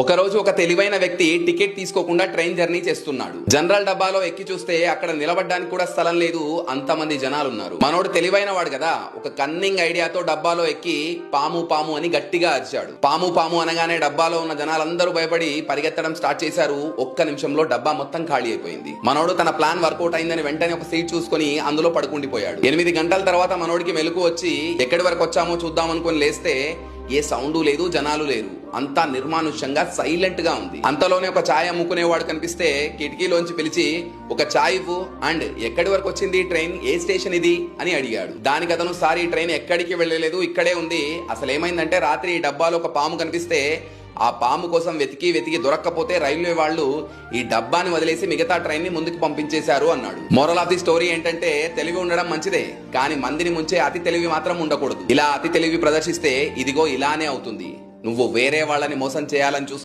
ఒకరోజు ఒక తెలివైన వ్యక్తి టికెట్ తీసుకోకుండా ట్రైన్ జర్నీ చేస్తున్నాడు. జనరల్ డబ్బాలో ఎక్కి చూస్తే అక్కడ నిలబడడానికి కూడా స్థలం లేదు, అంతమంది జనాలు ఉన్నారు. మనోడు తెలివైన వాడు కదా, ఒక కన్నింగ్ ఐడియాతో డబ్బాలో ఎక్కి పాము పాము అని గట్టిగా అరిచాడు. పాము పాము అనగానే డబ్బాలో ఉన్న జనాలందరూ భయపడి పరిగెత్తడం స్టార్ట్ చేశారు. ఒక్క నిమిషంలో డబ్బా మొత్తం ఖాళీ అయిపోయింది. మనోడు తన ప్లాన్ వర్కౌట్ అయిందని వెంటనే ఒక సీట్ చూసుకుని అందులో పడుకుండిపోయాడు. 8 గంటల తర్వాత మనోడికి మెలకు వచ్చి ఎక్కడి వరకు వచ్చామో చూద్దాం అనుకుని లేస్తే ఏ సౌండ్ లేదు, జనాలు లేరు, అంతా నిర్మానుష్యంగా సైలెంట్ గా ఉంది. అంతలోనే ఒక ఛాయ్ అమ్ముకునేవాడు కనిపిస్తే కిటికీలోంచి పిలిచి ఒక ఛాయ్ ఇవ్వు అండ్ ఎక్కడి వరకు వచ్చింది ట్రైన్, ఏ స్టేషన్ ఇది అని అడిగాడు. దానికి అతను సారీ ట్రైన్ ఎక్కడికి వెళ్ళలేదు, ఇక్కడే ఉంది. అసలు ఏమైందంటే రాత్రి ఈ డబ్బాలో ఒక పాము కనిపిస్తే ఆ పాము కోసం వెతికి వెతికి దొరక్కపోతే రైల్వే వాళ్ళు ఈ డబ్బాని వదిలేసి మిగతా ట్రైన్ ని ముందుకు పంపించేశారు అన్నాడు. మోరల్ ఆఫ్ ది స్టోరీ ఏంటంటే తెలివి ఉండడం మంచిదే, కానీ మందిని ముంచే అతి తెలివి మాత్రం ఉండకూడదు. ఇలా అతి తెలివి ప్రదర్శిస్తే ఇదిగో ఇలానే అవుతుంది. నువ్వు వేరే వాళ్ళని మోసం చేయాలని చూస్తే